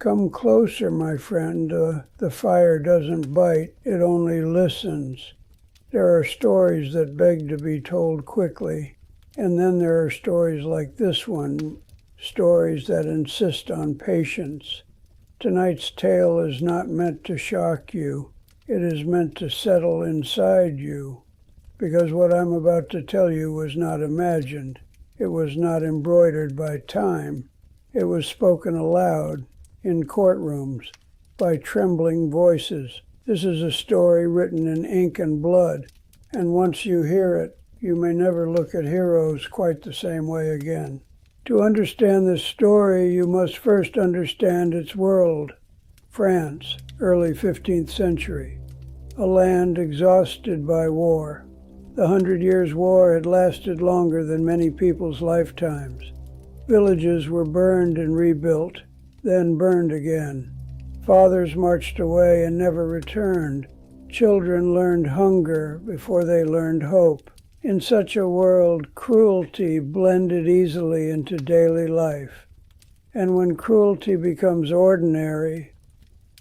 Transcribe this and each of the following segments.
Come closer, my friend. The fire doesn't bite, it only listens. There are stories that beg to be told quickly, and then there are stories like this one, stories that insist on patience. Tonight's tale is not meant to shock you. It is meant to settle inside you, because what I'm about to tell you was not imagined. It was not embroidered by time. It was spoken aloud, in courtrooms, by trembling voices. This is a story written in ink and blood, and once you hear it, you may never look at heroes quite the same way again. To understand this story, you must first understand its world. France, early 15th century, a land exhausted by war. The 100 Years' War had lasted longer than many people's lifetimes. Villages were burned and rebuilt, then burned again. Fathers marched away and never returned. Children learned hunger before they learned hope. In such a world, cruelty blended easily into daily life. And when cruelty becomes ordinary,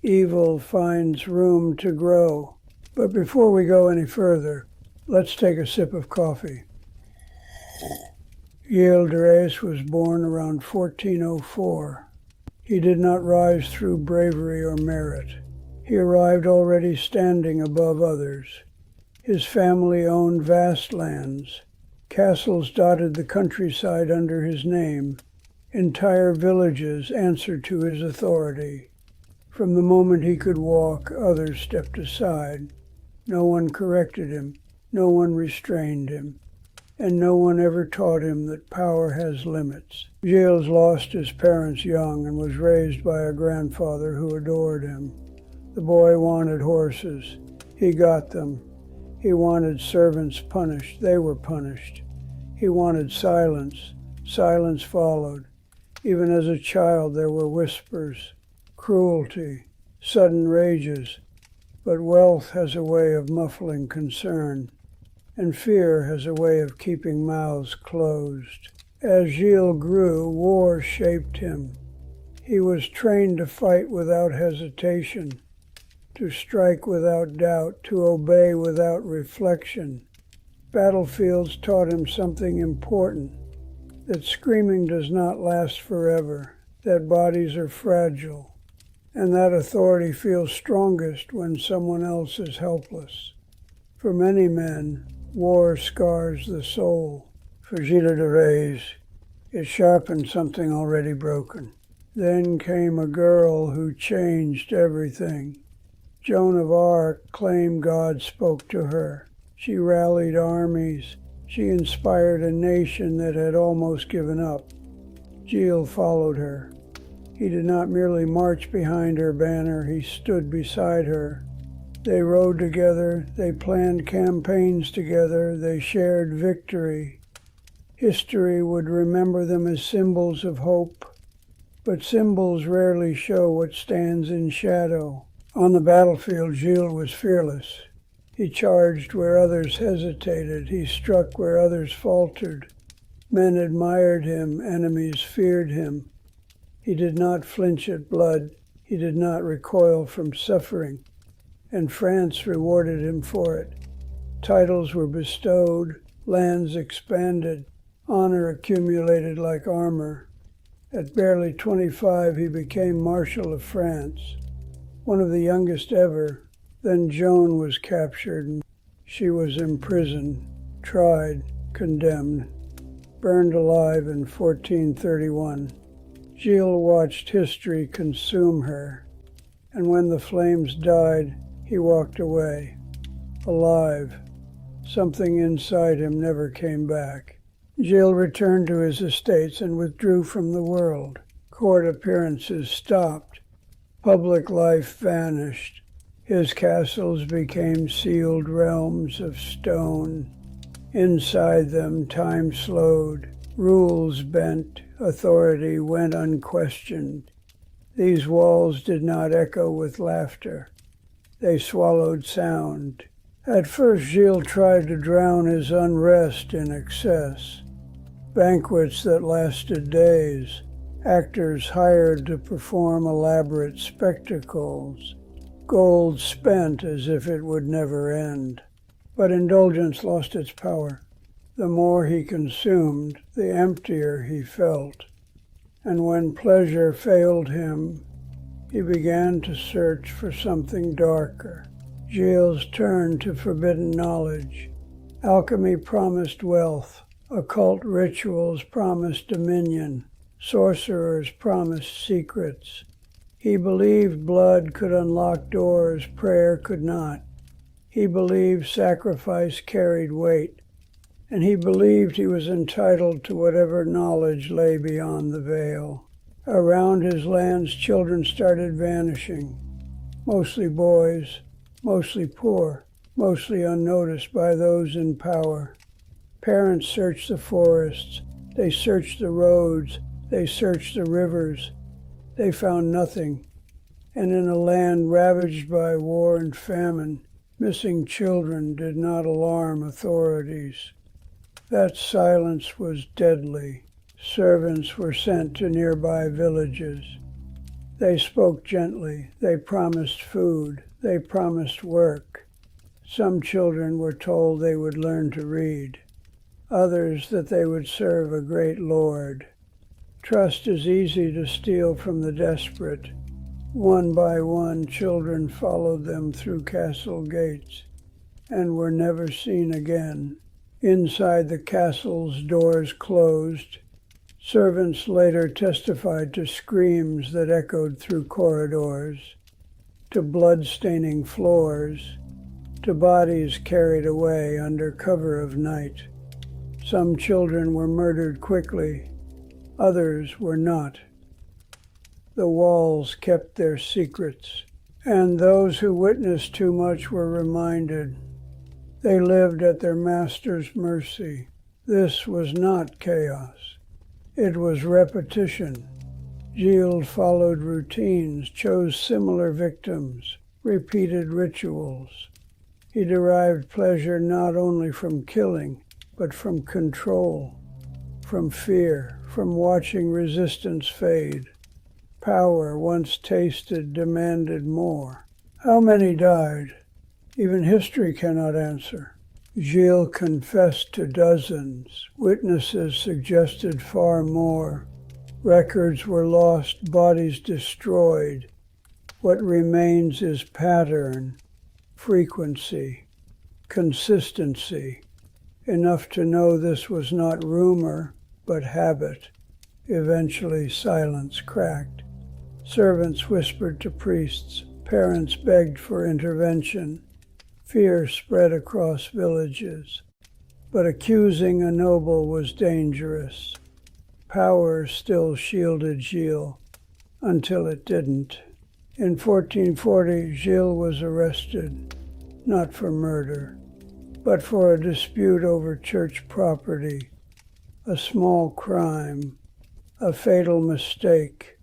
evil finds room to grow. But before we go any further, let's take a sip of coffee. Gilles de Rais was born around 1404. He did not rise through bravery or merit. He arrived already standing above others. His family owned vast lands. Castles dotted the countryside under his name. Entire villages answered to his authority. From the moment he could walk, others stepped aside. No one corrected him. No one restrained him. And no one ever taught him that power has limits. Gilles lost his parents young and was raised by a grandfather who adored him. The boy wanted horses. He got them. He wanted servants punished. They were punished. He wanted silence. Silence followed. Even as a child there were whispers, cruelty, sudden rages. But wealth has a way of muffling concern, and fear has a way of keeping mouths closed. As Gilles grew, war shaped him. He was trained to fight without hesitation, to strike without doubt, to obey without reflection. Battlefields taught him something important, that screaming does not last forever, that bodies are fragile, and that authority feels strongest when someone else is helpless. For many men, war scars the soul. For Gilles de Rais, it sharpened something already broken. Then came a girl who changed everything. Joan of Arc claimed God spoke to her. She rallied armies. She inspired a nation that had almost given up. Gilles followed her. He did not merely march behind her banner, he stood beside her. They rode together, they planned campaigns together, they shared victory. History would remember them as symbols of hope, but symbols rarely show what stands in shadow. On the battlefield, Gilles was fearless. He charged where others hesitated. He struck where others faltered. Men admired him. Enemies feared him. He did not flinch at blood. He did not recoil from suffering. And France rewarded him for it. Titles were bestowed. Lands expanded. Honor accumulated like armor. At barely 25, he became Marshal of France, one of the youngest ever. Then Joan was captured, and she was imprisoned, tried, condemned, burned alive in 1431. Gilles watched history consume her, and when the flames died, he walked away, alive. Something inside him never came back. Gilles returned to his estates and withdrew from the world. Court appearances stopped. Public life vanished. His castles became sealed realms of stone. Inside them, time slowed. Rules bent. Authority went unquestioned. These walls did not echo with laughter. They swallowed sound. At first, Gilles tried to drown his unrest in excess. Banquets that lasted days, actors hired to perform elaborate spectacles, gold spent as if it would never end. But indulgence lost its power. The more he consumed, the emptier he felt. And when pleasure failed him, he began to search for something darker. Gilles turned to forbidden knowledge. Alchemy promised wealth. Occult rituals promised dominion. Sorcerers promised secrets. He believed blood could unlock doors prayer could not. He believed sacrifice carried weight. And he believed he was entitled to whatever knowledge lay beyond the veil. Around his lands, children started vanishing. Mostly boys, mostly poor, mostly unnoticed by those in power. Parents searched the forests, they searched the roads, they searched the rivers. They found nothing. And in a land ravaged by war and famine, missing children did not alarm authorities. That silence was deadly. Servants were sent to nearby villages. They spoke gently. They promised food. They promised work. Some children were told they would learn to read. Others that they would serve a great lord. Trust is easy to steal from the desperate. One by one, children followed them through castle gates and were never seen again. Inside the castle's doors closed. Servants later testified to screams that echoed through corridors, to blood-staining floors, to bodies carried away under cover of night. Some children were murdered quickly, others were not. The walls kept their secrets, and those who witnessed too much were reminded. They lived at their master's mercy. This was not chaos. It was repetition. Gilles followed routines, chose similar victims, repeated rituals. He derived pleasure not only from killing, but from control, from fear, from watching resistance fade. Power, once tasted, demanded more. How many died? Even history cannot answer. Gilles confessed to dozens. Witnesses suggested far more. Records were lost, bodies destroyed. What remains is pattern, frequency, consistency, enough to know this was not rumor, but habit. Eventually silence cracked. Servants whispered to priests. Parents begged for intervention. Fear spread across villages. But accusing a noble was dangerous. Power still shielded Gilles, until it didn't. In 1440, Gilles was arrested, not for murder, but for a dispute over church property, a small crime, a fatal mistake.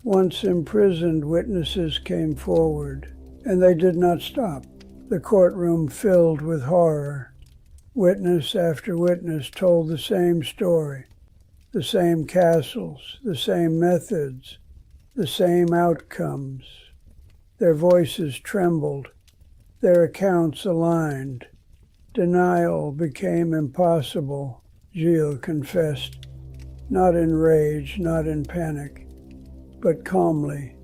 Once imprisoned, witnesses came forward, and they did not stop. The courtroom filled with horror. Witness after witness told the same story, the same castles, the same methods, the same outcomes. Their voices trembled, their accounts aligned. Denial became impossible, Gilles confessed, not in rage, not in panic, but calmly.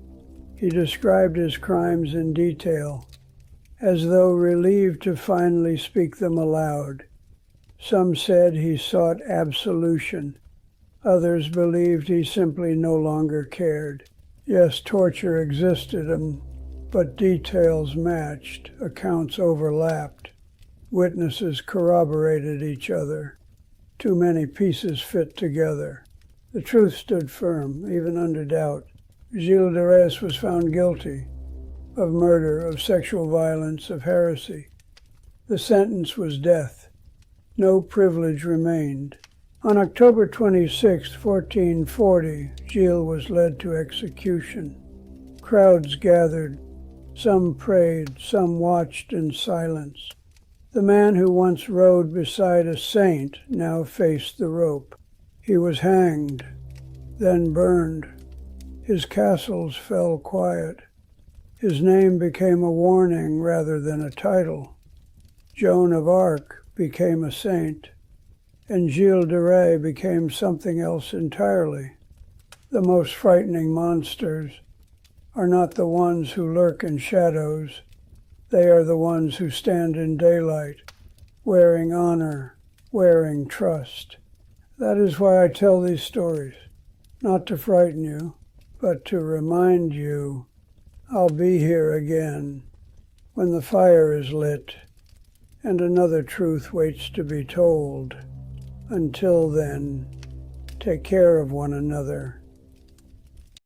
He described his crimes in detail, as though relieved to finally speak them aloud. Some said he sought absolution. Others believed he simply no longer cared. Yes, torture existed, but details matched, accounts overlapped. Witnesses corroborated each other. Too many pieces fit together. The truth stood firm, even under doubt. Gilles de Rais was found guilty of murder, of sexual violence, of heresy. The sentence was death. No privilege remained. On October 26, 1440, Gilles was led to execution. Crowds gathered. Some prayed, some watched in silence. The man who once rode beside a saint now faced the rope. He was hanged. then burned. His castles fell quiet. His name became a warning rather than a title. Joan of Arc became a saint, and Gilles de Rais became something else entirely. The most frightening monsters are not the ones who lurk in shadows. They are the ones who stand in daylight, wearing honor, wearing trust. That is why I tell these stories, not to frighten you, but to remind you I'll be here again when the fire is lit and another truth waits to be told. Until then, take care of one another